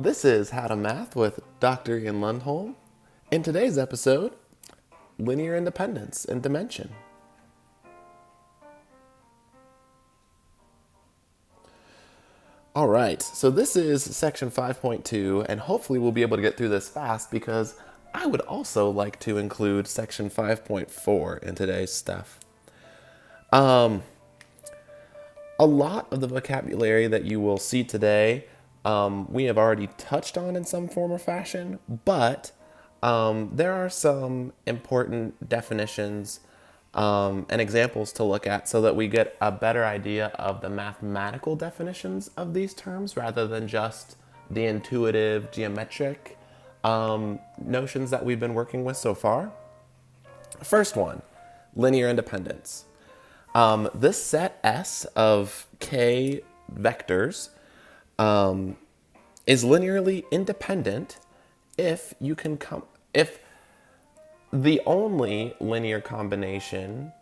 This is How to Math with Dr. Ian Lundholm. In today's episode, linear independence and dimension. All right, so this is section 5.2, and hopefully we'll be able to get through this fast because I would also like to include section 5.4 in today's stuff. A lot of the vocabulary that you will see today, we have already touched on in some form or fashion, but there are some important definitions and examples to look at so that we get a better idea of the mathematical definitions of these terms rather than just the intuitive geometric notions that we've been working with so far. First one, linear independence. This set S of k vectors is linearly independent if you can if the only linear combination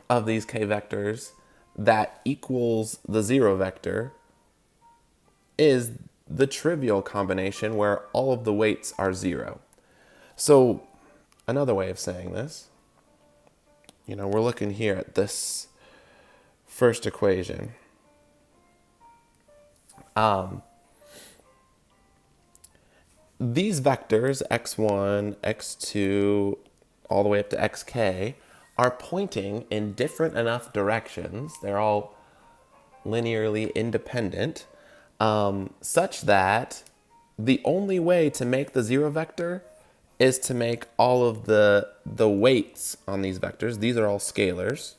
of these k vectors that equals the zero vector is the trivial combination where all of the weights are zero. So another way of saying this, we're looking here at this first equation. These vectors, x1, x2, all the way up to xk, are pointing in different enough directions. They're all linearly independent, such that the only way to make the zero vector is to make all of the weights on these vectors, these are all scalars,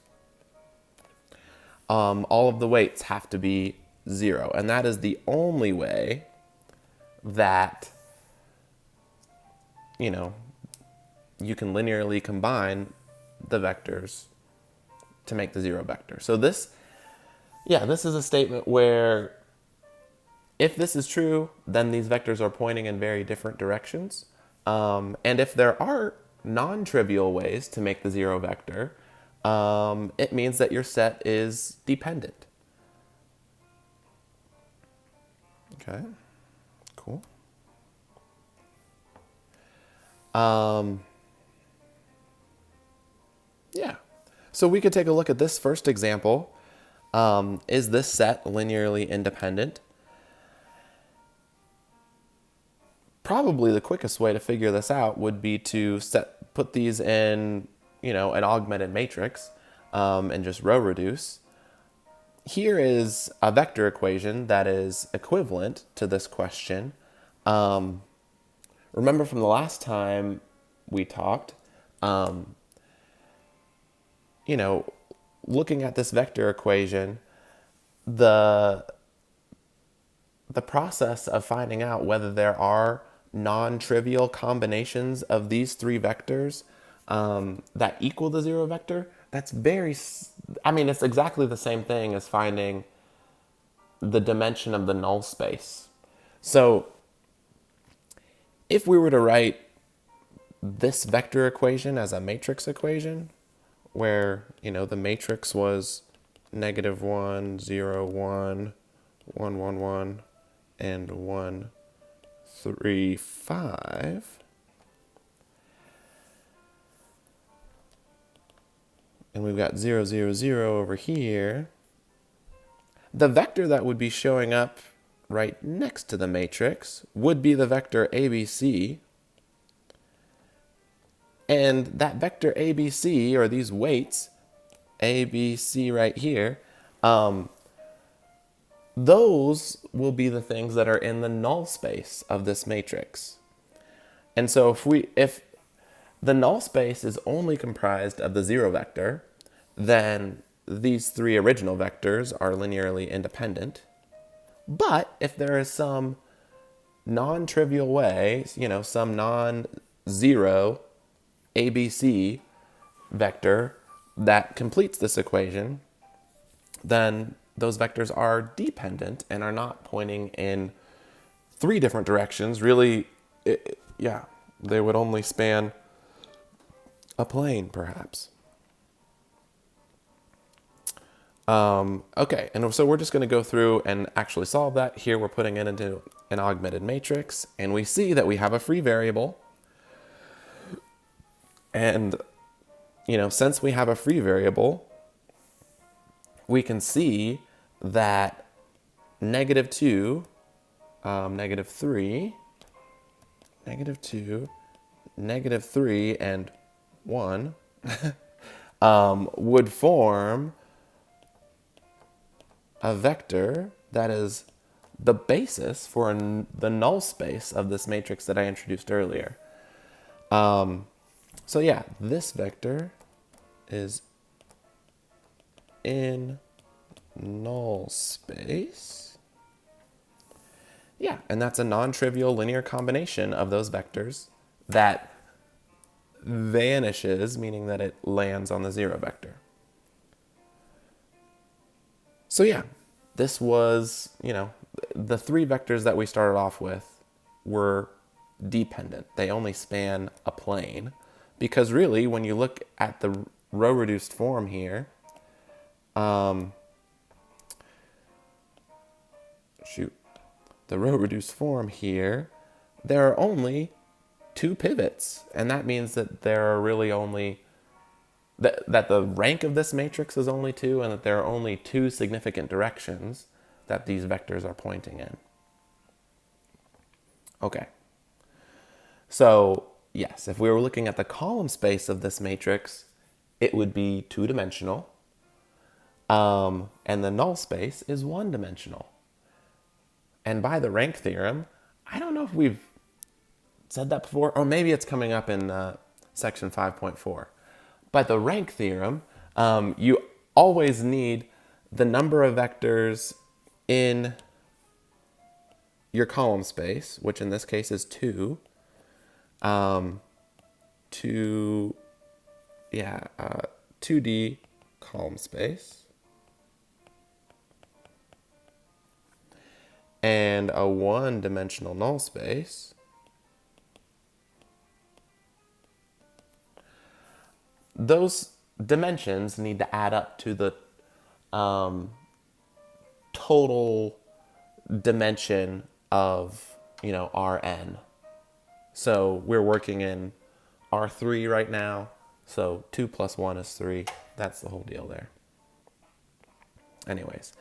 all of the weights have to be zero. And that is the only way that, you can linearly combine the vectors to make the zero vector. So this is a statement where if this is true, then these vectors are pointing in very different directions. And if there are non-trivial ways to make the zero vector, it means that your set is dependent. Okay, cool. So we could take a look at this first example. Is this set linearly independent? Probably the quickest way to figure this out would be to put these in, an augmented matrix, and just row reduce. Here is a vector equation that is equivalent to this question. Remember from the last time we talked, looking at this vector equation, the process of finding out whether there are non-trivial combinations of these three vectors that equal the zero vector, it's exactly the same thing as finding the dimension of the null space. So if we were to write this vector equation as a matrix equation, where, the matrix was -1, 0, 1, 1, 1, 1, and 1, 3, 5. And we've got 0, 0, 0 over here. The vector that would be showing up right next to the matrix would be the vector ABC. And that vector ABC, or these weights, ABC right here, those will be the things that are in the null space of this matrix. And so if the null space is only comprised of the zero vector, then these three original vectors are linearly independent. But if there is some non-trivial way, some non-zero ABC vector that completes this equation, then those vectors are dependent and are not pointing in three different directions. Really, they would only span a plane, perhaps. Okay, and so we're just going to go through and actually solve that. Here we're putting it into an augmented matrix, and we see that we have a free variable. And, since we have a free variable, we can see that -2, -3, -2, -3, and 1 would form a vector that is the basis for the null space of this matrix that I introduced earlier. So yeah, this vector is in null space. Yeah, and that's a non-trivial linear combination of those vectors that vanishes, meaning that it lands on the 0 vector. So yeah, this was, the 3 vectors that we started off with were dependent. They only span a plane. Because really, when you look at the row-reduced form here, the row-reduced form here, there are only 2 pivots. And that means that there are really only, that the rank of this matrix is only 2, and that there are only 2 significant directions that these vectors are pointing in. Okay. So, yes, if we were looking at the column space of this matrix, it would be 2-dimensional. And the null space is 1-dimensional. And by the rank theorem, I don't know if we've said that before, or maybe it's coming up in section 5.4. By the rank theorem, you always need the number of vectors in your column space, which in this case is 2, 2D column space, and a 1-dimensional null space. Those dimensions need to add up to the total dimension of, Rn. So we're working in R3 right now. So 2 plus 1 is 3. That's the whole deal there. Anyways,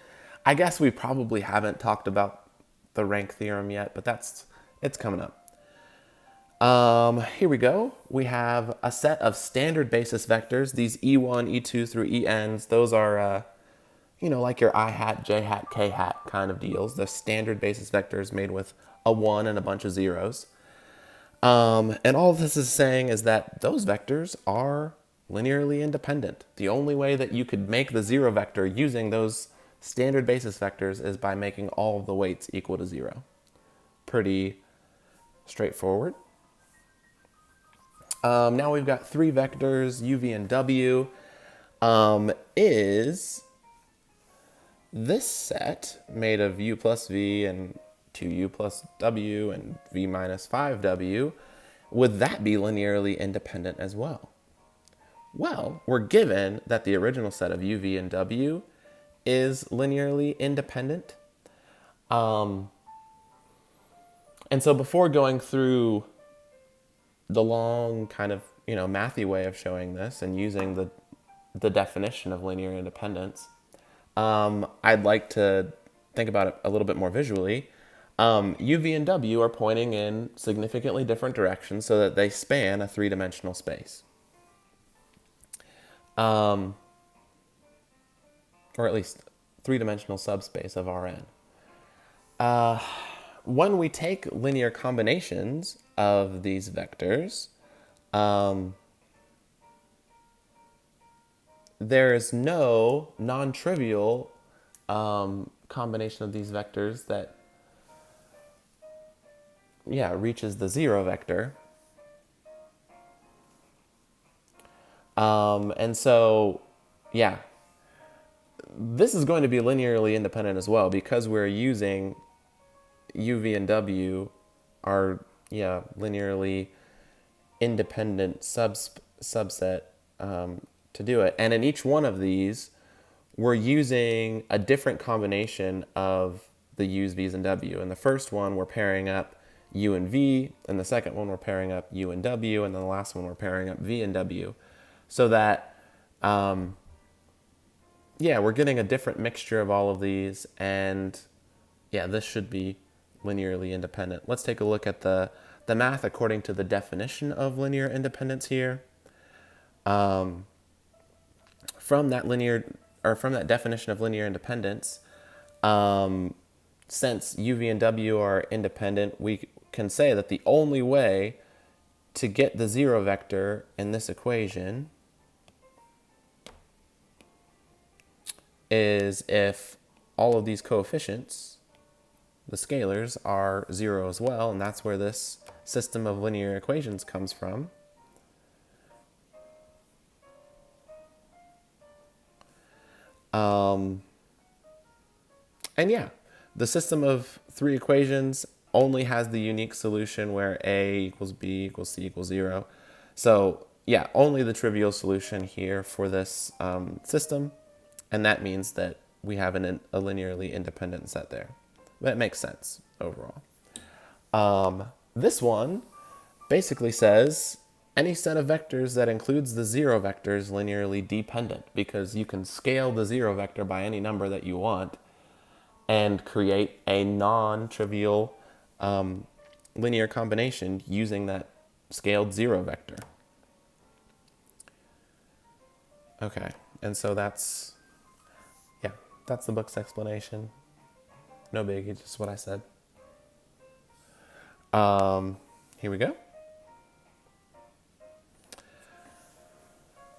I guess we probably haven't talked about the rank theorem yet, but it's coming up. Here we go. We have a set of standard basis vectors. These E1, E2 through ENs, those are, like your I hat, J hat, K hat kind of deals. The standard basis vectors made with a 1 and a bunch of zeros. And all this is saying is that those vectors are linearly independent. The only way that you could make the 0 vector using those standard basis vectors is by making all of the weights equal to 0. Pretty straightforward. Now we've got 3 vectors, u, v, and w. Is this set made of u plus v and 2u plus w and v minus 5w, would that be linearly independent as well? Well, we're given that the original set of u, v, and w is linearly independent. And so before going through the long kind of, mathy way of showing this and using the definition of linear independence, I'd like to think about it a little bit more visually. U, v, and w are pointing in significantly different directions so that they span a 3-dimensional space. Or at least 3-dimensional subspace of Rn. When we take linear combinations of these vectors, there is no non-trivial combination of these vectors that reaches the 0 vector. And so, this is going to be linearly independent as well because we're using u, v, and w are, linearly independent subset to do it. And in each one of these, we're using a different combination of the u's, v's, and w. In the first one, we're pairing up u and v. In the second one, we're pairing up u and w. And then the last one, we're pairing up v and w. So that, yeah, we're getting a different mixture of all of these. And yeah, this should be linearly independent. Let's take a look at the math according to the definition of linear independence here. From that definition of linear independence, since u, v, and w are independent, we can say that the only way to get the zero vector in this equation is if all of these coefficients, the scalars, are zero as well, and that's where this system of linear equations comes from. And yeah, the system of three equations only has the unique solution where a equals b equals c equals 0. So yeah, only the trivial solution here for this system, and that means that we have a linearly independent set there. But it makes sense overall. This one basically says any set of vectors that includes the zero vector is linearly dependent, because you can scale the zero vector by any number that you want and create a non-trivial linear combination using that scaled zero vector. Okay, and so that's the book's explanation. No biggie, just what I said. Here we go.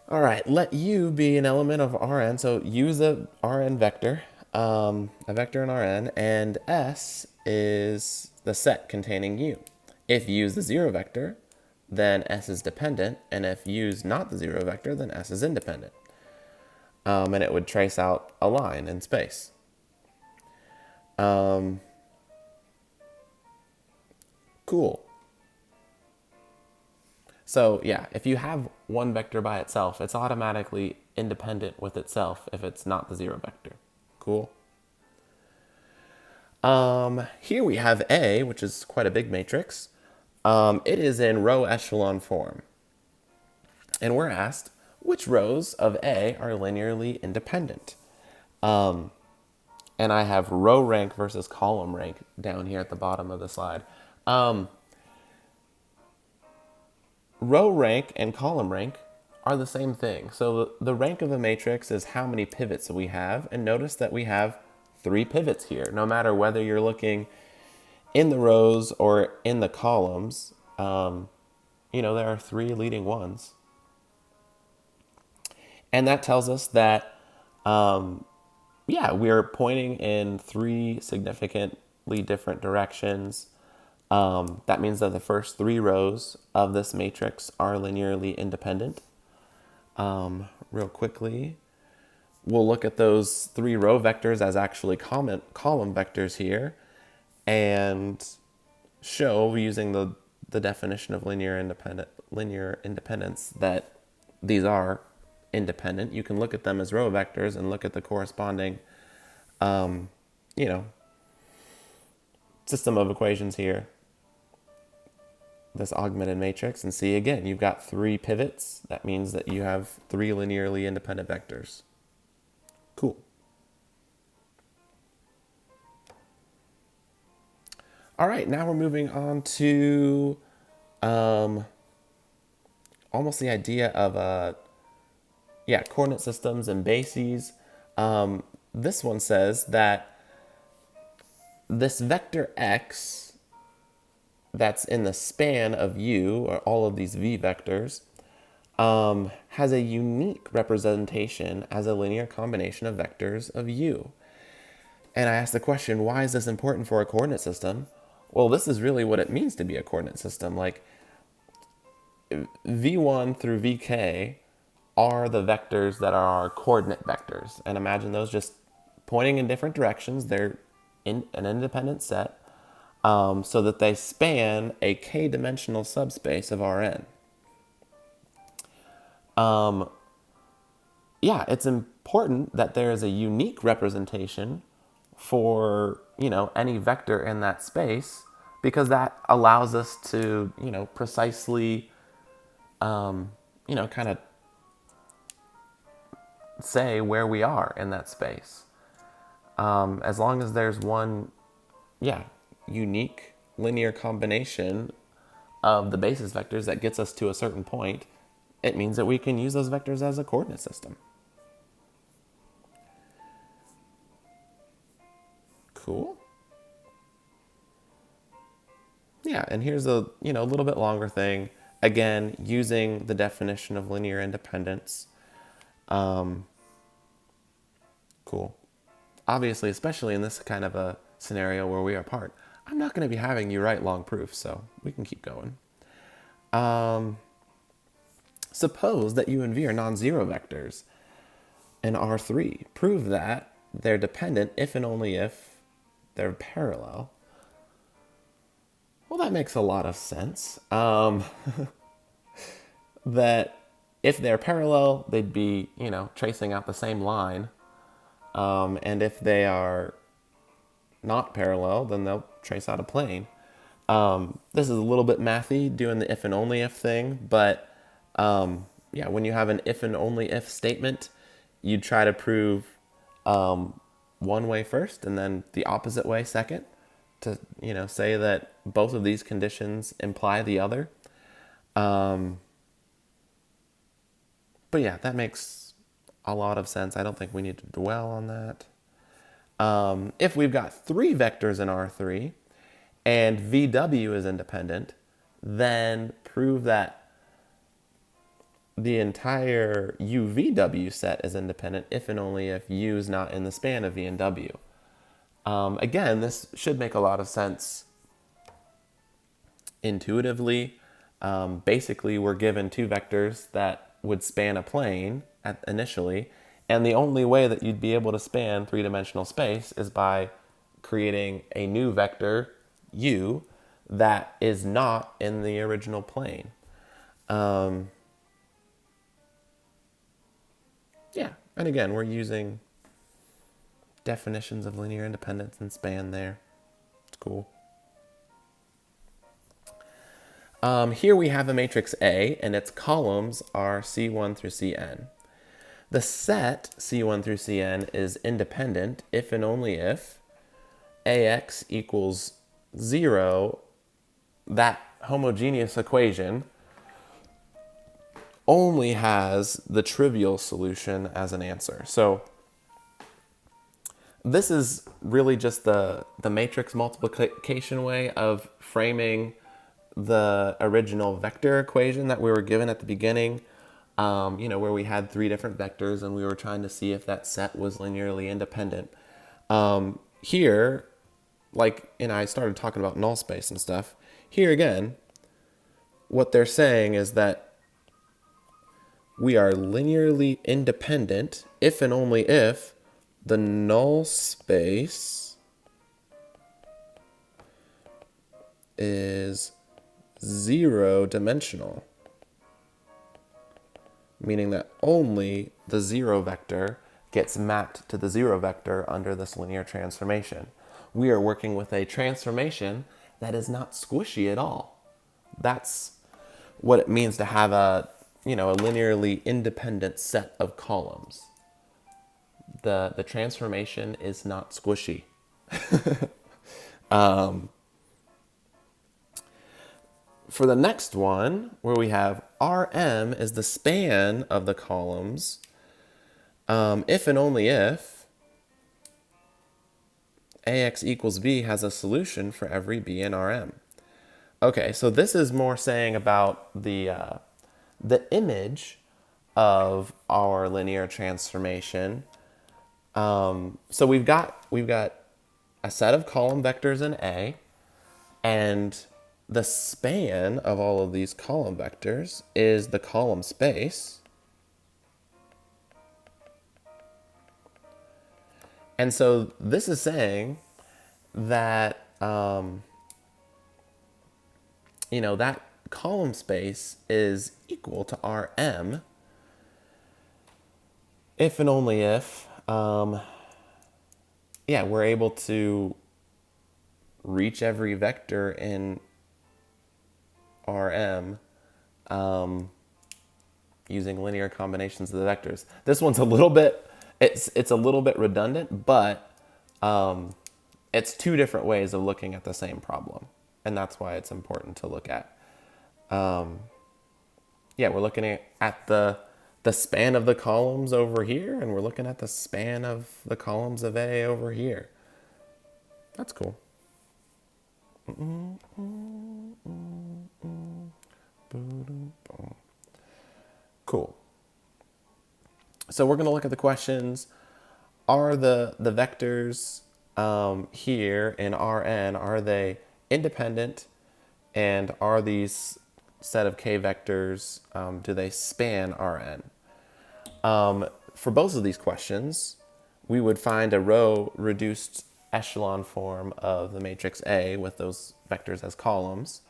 All right, let U be an element of Rn. So U is a Rn vector, a vector in Rn, and S is the set containing U. If U is the zero vector, then S is dependent, and if U is not the zero vector, then S is independent. And it would trace out a line in space. Cool. So yeah, if you have one vector by itself, it's automatically independent with itself if it's not the zero vector. Cool. Here we have A, which is quite a big matrix. It is in row echelon form. And we're asked, which rows of A are linearly independent? And I have row rank versus column rank down here at the bottom of the slide. Row rank and column rank are the same thing. So the rank of a matrix is how many pivots we have. And notice that we have 3 pivots here. No matter whether you're looking in the rows or in the columns, there are 3 leading ones. And that tells us that, we're pointing in 3 significantly different directions. That means that the first 3 rows of this matrix are linearly independent. Real quickly, we'll look at those 3 row vectors as actually column vectors here and show, using the definition of linear independence, that these are independent. You can look at them as row vectors and look at the corresponding, system of equations here, this augmented matrix, and see again, you've got 3 pivots. That means that you have 3 linearly independent vectors. Cool. All right, now we're moving on to almost the idea of coordinate systems and bases. This one says that this vector x that's in the span of U, or all of these v vectors, has a unique representation as a linear combination of vectors of U. And I asked the question, why is this important for a coordinate system? Well, this is really what it means to be a coordinate system. Like, v1 through vk are the vectors that are our coordinate vectors. And imagine those just pointing in different directions. They're in an independent set, so that they span a k-dimensional subspace of Rn. It's important important that there is a unique representation for, any vector in that space, because that allows us to, precisely, kind of say where we are in that space. As long as there's one, unique linear combination of the basis vectors that gets us to a certain point, it means that we can use those vectors as a coordinate system. Cool. Yeah, and here's a little bit longer thing. Again, using the definition of linear independence. Cool. Obviously, especially in this kind of a scenario where we are apart, I'm not going to be having you write long proofs, so we can keep going. Suppose that U and V are non-zero vectors in R3. Prove that they're dependent if and only if they're parallel. Well, that makes a lot of sense. That if they're parallel, they'd be, tracing out the same line. And if they are not parallel, then they'll trace out a plane. This is a little bit mathy, doing the if and only if thing, but when you have an if and only if statement, you try to prove one way first and then the opposite way second to, say that both of these conditions imply the other. But yeah, that makes a lot of sense. I don't think we need to dwell on that. If we've got three vectors in R3 and VW is independent, then prove that the entire UVW set is independent if and only if U is not in the span of V and W. Again, this should make a lot of sense intuitively. Basically, we're given two vectors that would span a plane initially, and the only way that you'd be able to span three-dimensional space is by creating a new vector, U, that is not in the original plane. And again, we're using definitions of linear independence and span there. It's cool. Here we have a matrix A, and its columns are C1 through Cn. The set C1 through Cn is independent if and only if AX equals 0, that homogeneous equation only has the trivial solution as an answer. So this is really just the matrix multiplication way of framing the original vector equation that we were given at the beginning, where we had three different vectors and we were trying to see if that set was linearly independent. Here, I started talking about null space and stuff. Here again, what they're saying is that we are linearly independent if and only if the null space is zero-dimensional, meaning that only the zero vector gets mapped to the zero vector under this linear transformation. We are working with a transformation that is not squishy at all. That's what it means to have a linearly independent set of columns. The transformation is not squishy. For the next one, where we have Rm is the span of the columns, if and only if Ax equals B has a solution for every B in Rm. Okay, so this is more saying about the image of our linear transformation. So we've got a set of column vectors in A, and the span of all of these column vectors is the column space. And so this is saying that, that column space is equal to Rm if and only if, yeah, we're able to reach every vector in Rm using linear combinations of the vectors. This one's a little bit, it's a little bit redundant, but it's two different ways of looking at the same problem. And that's why it's important to look at. Yeah, we're looking at the span of the columns over here, and we're looking at the span of the columns of A over here. That's cool. Cool. So we're going to look at the questions. Are the vectors here in Rn, are they independent? And are these set of k vectors, do they span Rn? For both of these questions, we would find a row reduced echelon form of the matrix A with those vectors as columns.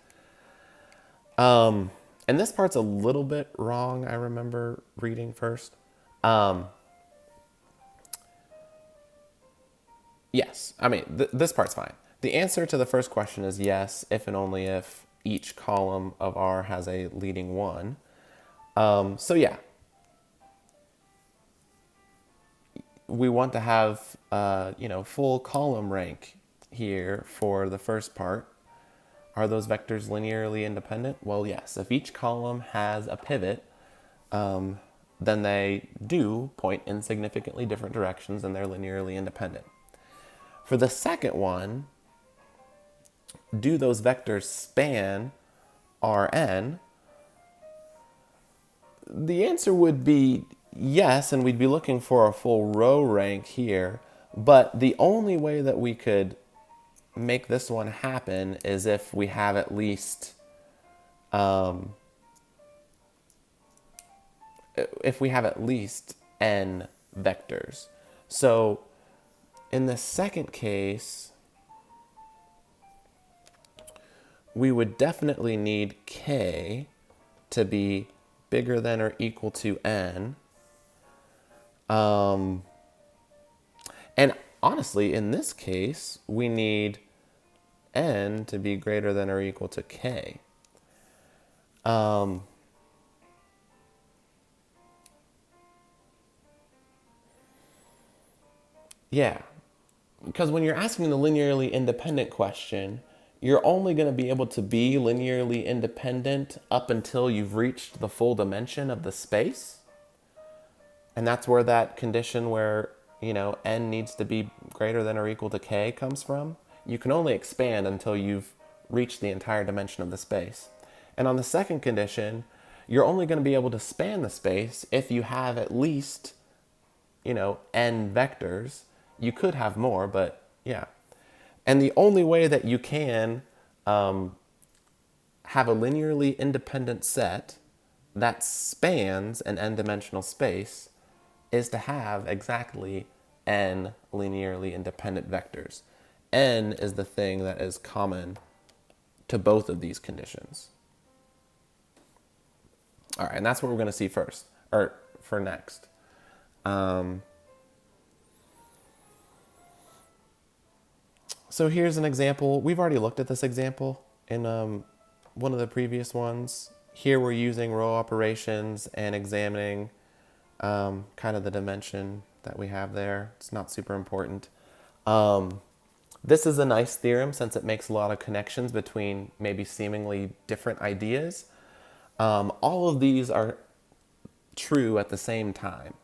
And this part's a little bit wrong, I remember reading first. Yes, I mean, this part's fine. The answer to the first question is yes, if and only if each column of R has a leading one. So yeah, we want to have, full column rank here for the first part. Are those vectors linearly independent? Well, yes. If each column has a pivot, then they do point in significantly different directions and they're linearly independent. For the second one, do those vectors span Rn? The answer would be yes, and we'd be looking for a full row rank here. But the only way that we could make this one happen is if we have at least n vectors. So in the second case, we would definitely need k to be bigger than or equal to n. And honestly, in this case, we need n to be greater than or equal to k. Yeah, because when you're asking the linearly independent question, you're only going to be able to be linearly independent up until you've reached the full dimension of the space. And that's where that condition where, n needs to be greater than or equal to k comes from. You can only expand until you've reached the entire dimension of the space. And on the second condition, you're only going to be able to span the space if you have at least, n vectors. You could have more, but yeah. And the only way that you can have a linearly independent set that spans an n-dimensional space is to have exactly n linearly independent vectors. N is the thing that is common to both of these conditions. All right, and that's what we're going to see first, or for next. So here's an example. We've already looked at this example in one of the previous ones. Here we're using row operations and examining kind of the dimension that we have there. It's not super important. This is a nice theorem since it makes a lot of connections between maybe seemingly different ideas. All of these are true at the same time.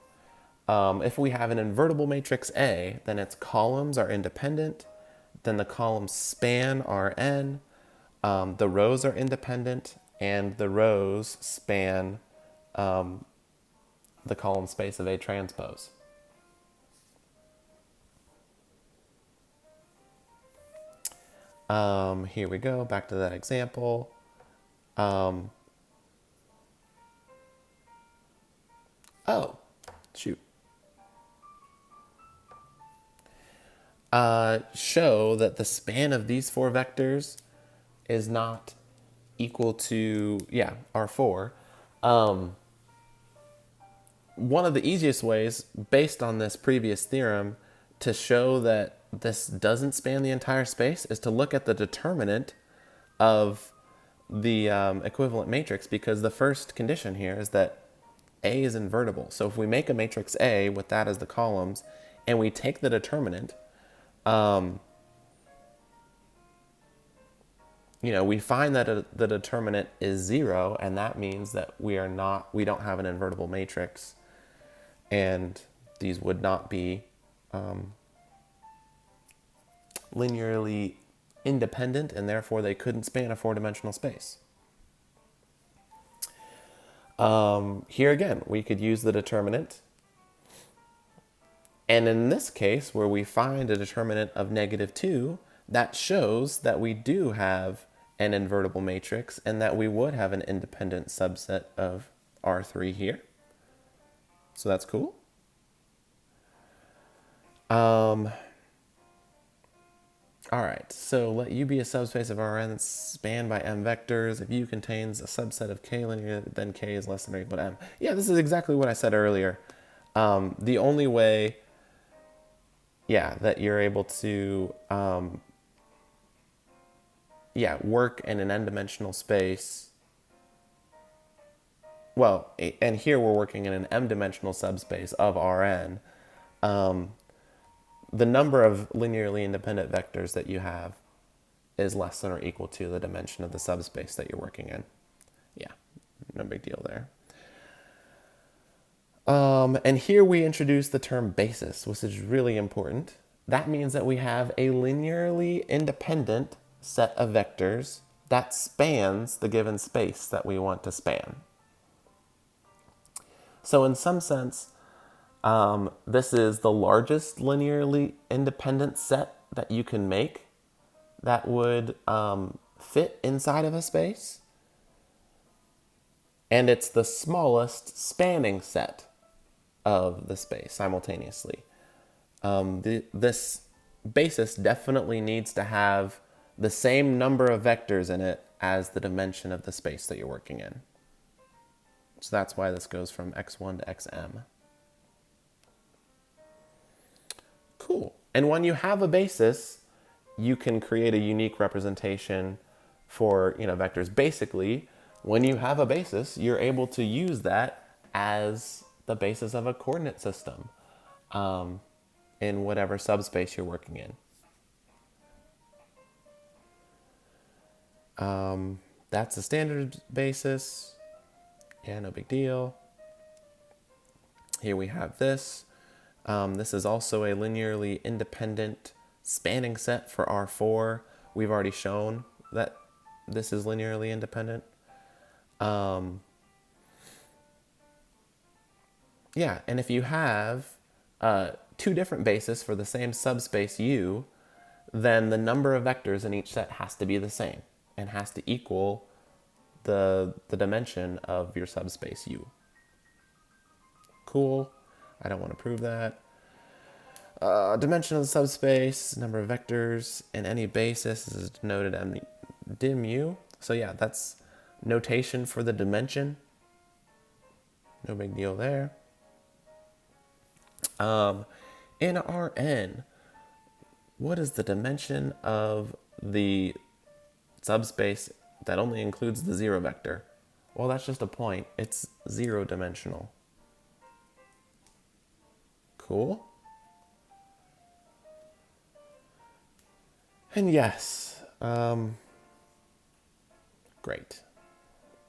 If we have an invertible matrix A, then its columns are independent. Then the columns span Rn. The rows are independent, and the rows span the column space of A transpose. Here we go, back to that example. Oh, shoot. Show that the span of these four vectors is not equal to, R4. one of the easiest ways, based on this previous theorem, to show that this doesn't span the entire space is to look at the determinant of the equivalent matrix, because the first condition here is that A is invertible. So if we make a matrix A with that as the columns, and we take the determinant, we find that the determinant is 0, and that means that we don't have an invertible matrix, and these would not be linearly independent, and therefore they couldn't span a 4-dimensional space. Here again, we could use the determinant. And in this case, where we find a determinant of -2, that shows that we do have an invertible matrix and that we would have an independent subset of R3 here. So that's cool. All right, so let U be a subspace of Rn that's spanned by M vectors. If U contains a subset of K linear, then K is less than or equal to M. Yeah, this is exactly what I said earlier. The only way, that you're able to, work in an n-dimensional space. Well, and here we're working in an m-dimensional subspace of Rn. The number of linearly independent vectors that you have is less than or equal to the dimension of the subspace that you're working in. Yeah, no big deal there. And here we introduce the term basis, which is really important. That means that we have a linearly independent set of vectors that spans the given space that we want to span. So in some sense, this is the largest linearly independent set that you can make that would fit inside of a space. And it's the smallest spanning set of the space simultaneously. This basis definitely needs to have the same number of vectors in it as the dimension of the space that you're working in. So that's why this goes from x1 to xm. Cool. And when you have a basis, you can create a unique representation for vectors. Basically, when you have a basis, you're able to use that as the basis of a coordinate system in whatever subspace you're working in. That's a standard basis. Yeah, no big deal. Here we have this. This is also a linearly independent spanning set for R4. We've already shown that this is linearly independent. And if you have two different bases for the same subspace U, then the number of vectors in each set has to be the same and has to equal the dimension of your subspace U. Cool. I don't want to prove that. Dimension of the subspace, number of vectors in any basis is denoted dim U. So yeah, that's notation for the dimension. No big deal there. In Rn, what is the dimension of the subspace that only includes the 0 vector? Well, that's just a point. It's 0-dimensional. Cool. And yes, great.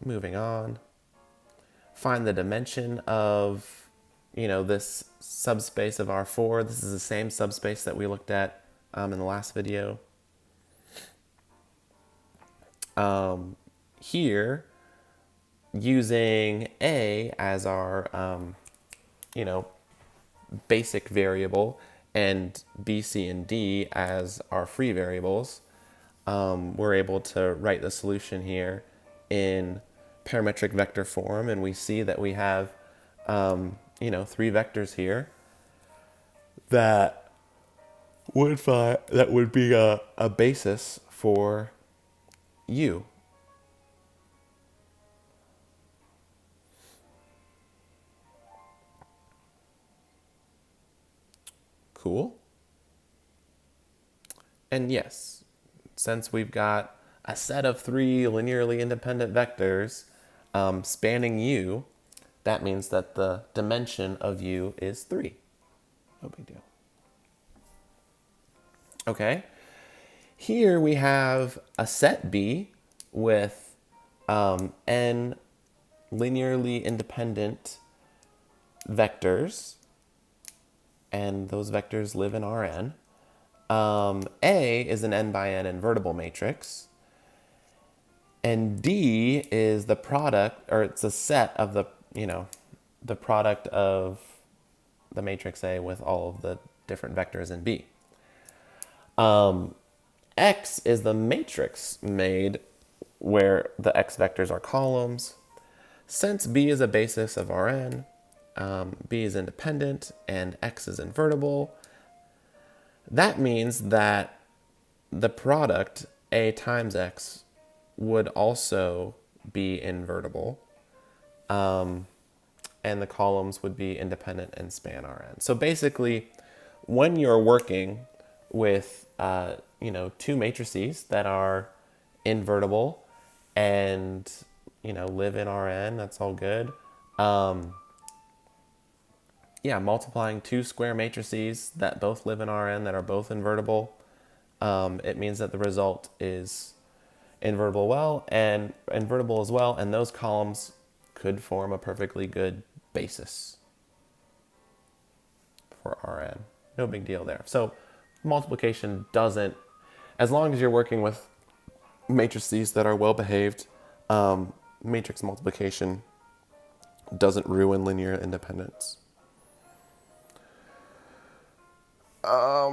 Moving on. Find the dimension of, this subspace of R4. This is the same subspace that we looked at in the last video. Here, using A as our, basic variable and B, C, and D as our free variables, we're able to write the solution here in parametric vector form, and we see that we have, 3 vectors here that would be a basis for U. Cool. And yes, since we've got a set of 3 linearly independent vectors spanning U, that means that the dimension of U is 3. No big deal. Okay. Here we have a set B with n linearly independent vectors, and those vectors live in Rn. A is an n by n invertible matrix, and D is the product, or it's a set of the product of the matrix A with all of the different vectors in B. X is the matrix made where the x vectors are columns. Since B is a basis of Rn, B is independent and X is invertible, that means that the product A times X would also be invertible, and the columns would be independent and span Rn. So basically, when you're working with 2 matrices that are invertible and live in Rn, that's all good. Multiplying 2 square matrices that both live in Rn that are both invertible, it means that the result is invertible as well, and those columns could form a perfectly good basis for Rn. No big deal there. So multiplication doesn't, as long as you're working with matrices that are well behaved, matrix multiplication doesn't ruin linear independence.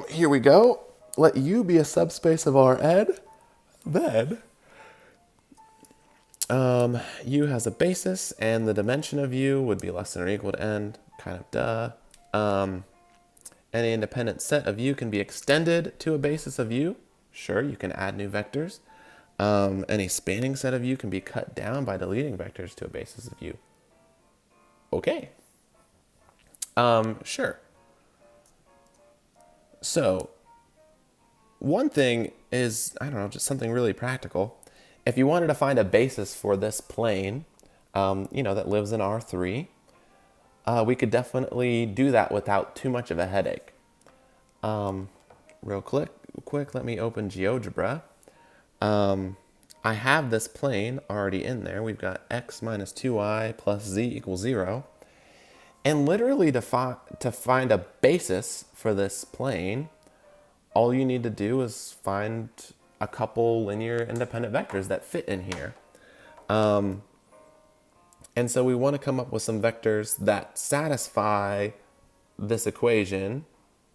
Here we go. Let U be a subspace of Rn, then U has a basis, and the dimension of U would be less than or equal to n, kind of duh. Any independent set of U can be extended to a basis of U. Sure, you can add new vectors. Any spanning set of U can be cut down by deleting vectors to a basis of U. Okay. Sure. So, one thing is, just something really practical. If you wanted to find a basis for this plane, that lives in R3, we could definitely do that without too much of a headache. Real quick, let me open GeoGebra. I have this plane already in there. We've got x minus 2y plus z equals 0. And literally to find a basis for this plane, all you need to do is find a couple linear independent vectors that fit in here. And so we want to come up with some vectors that satisfy this equation.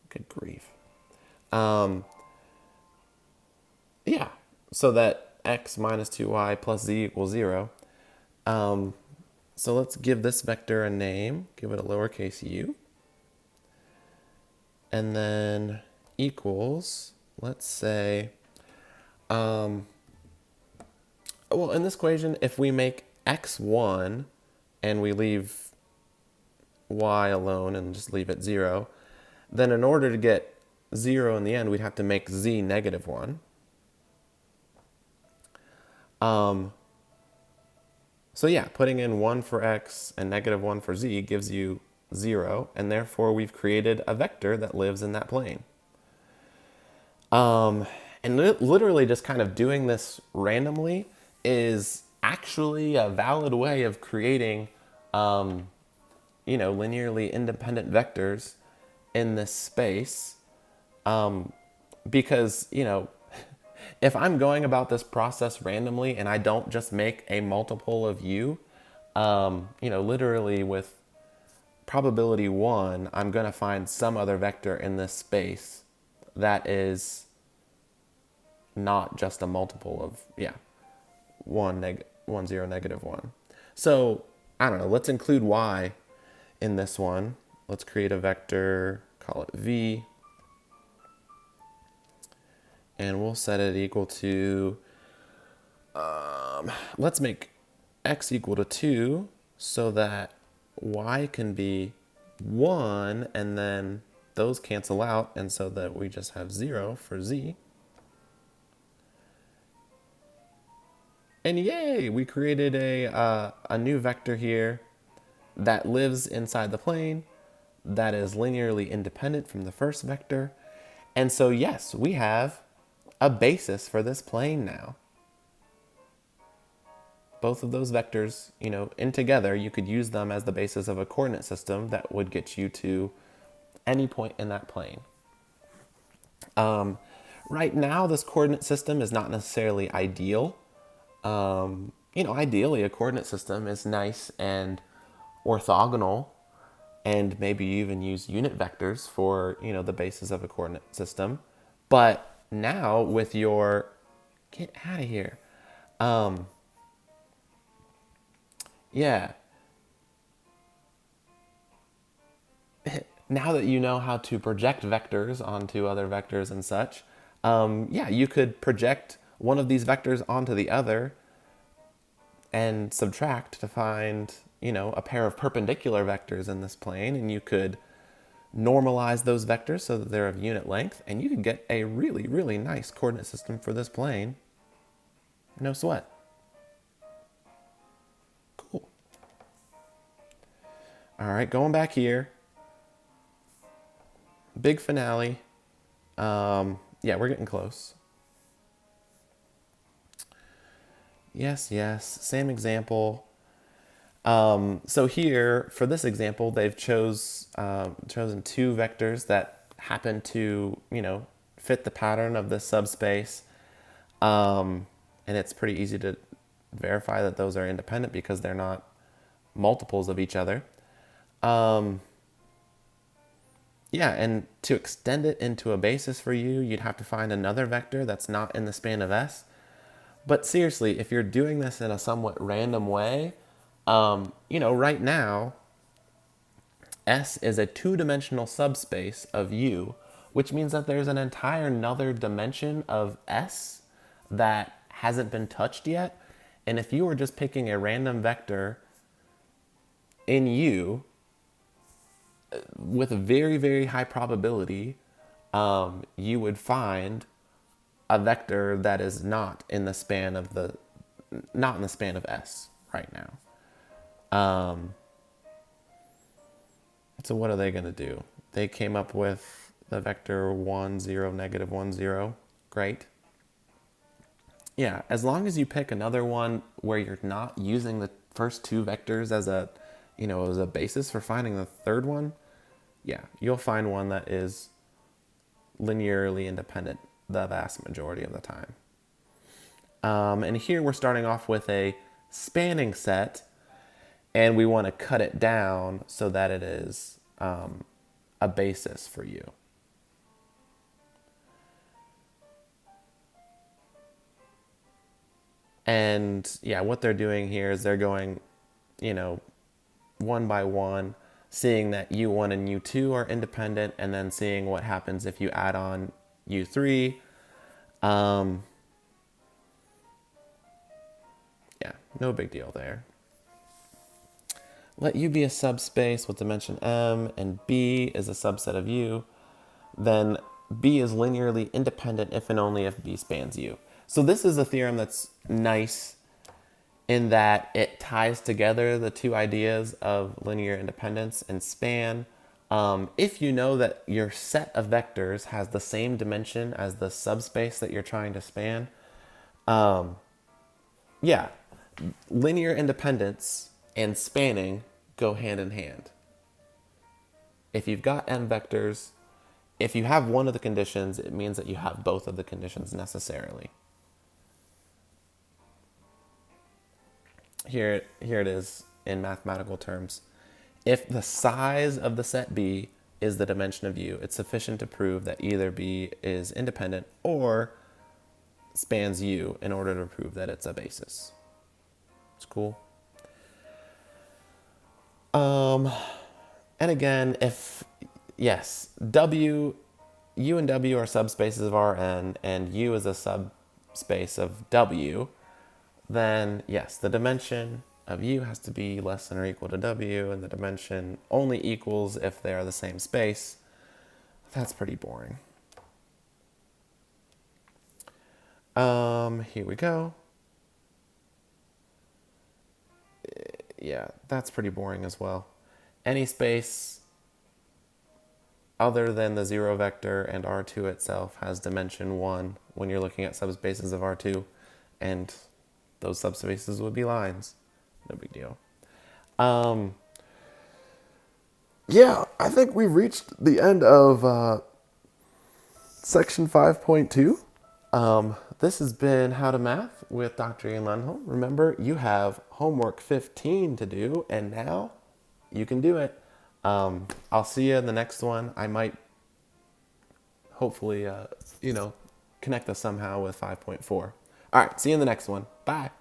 Good grief. So that x minus 2y plus z equals 0. So let's give this vector a name. Give it a lowercase u. And then equals, let's say, in this equation, if we make x1 and we leave y alone and just leave it 0, then in order to get 0 in the end, we'd have to make z negative 1. Putting in 1 for x and negative 1 for z gives you 0, and therefore we've created a vector that lives in that plane. And literally just kind of doing this randomly is actually a valid way of creating, linearly independent vectors in this space. Because, if I'm going about this process randomly and I don't just make a multiple of u, literally with probability 1, I'm going to find some other vector in this space that is not just a multiple of, 1, 0, negative 1. So, let's include y in this one. Let's create a vector, call it v. And we'll set it equal to, let's make x equal to 2 so that y can be 1 and then those cancel out, and so that we just have 0 for z. And yay, we created a new vector here that lives inside the plane that is linearly independent from the first vector. And so yes, we have a basis for this plane now. Both of those vectors, in together, you could use them as the basis of a coordinate system that would get you to any point in that plane. Right now, this coordinate system is not necessarily ideal. Ideally, a coordinate system is nice and orthogonal, and maybe you even use unit vectors for, the basis of a coordinate system. But now with your, get out of here. Yeah. Now that you know how to project vectors onto other vectors and such, you could project one of these vectors onto the other and subtract to find, a pair of perpendicular vectors in this plane, and you could normalize those vectors so that they're of unit length, and you could get a really, really nice coordinate system for this plane. No sweat. Cool. All right, going back here. Big finale. We're getting close. Yes, same example. So here, for this example, they've chosen two vectors that happen to, fit the pattern of this subspace. And it's pretty easy to verify that those are independent because they're not multiples of each other. And to extend it into a basis for you, you'd have to find another vector that's not in the span of S. But seriously, if you're doing this in a somewhat random way, right now, S is a two-dimensional subspace of U, which means that there's an entire another dimension of S that hasn't been touched yet. And if you were just picking a random vector in U, with a very, very high probability, you would find a vector that is not in the span of S right now. So what are they going to do? They came up with the vector 1, 0, negative 1, 0. Great. Yeah, as long as you pick another one where you're not using the first two vectors as a basis for finding the third one, you'll find one that is linearly independent the vast majority of the time. And here we're starting off with a spanning set, and we want to cut it down so that it is a basis for you. And what they're doing here is they're going, one by one, seeing that U1 and U2 are independent, and then seeing what happens if you add on U3. No big deal there. Let U be a subspace with dimension M, and B is a subset of U. Then B is linearly independent if and only if B spans U. So this is a theorem that's nice in that it ties together the two ideas of linear independence and span. If you know that your set of vectors has the same dimension as the subspace that you're trying to span, linear independence and spanning go hand in hand. If you've got M vectors, if you have one of the conditions, it means that you have both of the conditions necessarily. Here it is in mathematical terms. If the size of the set B is the dimension of U, it's sufficient to prove that either B is independent or spans U in order to prove that it's a basis. It's cool. And again, U and W are subspaces of Rn, and U is a subspace of W, then yes, the dimension of U has to be less than or equal to W, and the dimension only equals if they are the same space. That's pretty boring. Here we go. Yeah, that's pretty boring as well. Any space other than the zero vector and R2 itself has dimension 1 when you're looking at subspaces of R2, and those subspaces would be lines. No big deal. Yeah, I think we've reached the end of section 5.2. This has been How to Math with Dr. Ian Lundholm. Remember, you have homework 15 to do, and now you can do it. I'll see you in the next one. I might hopefully, connect us somehow with 5.4. All right, see you in the next one. Bye.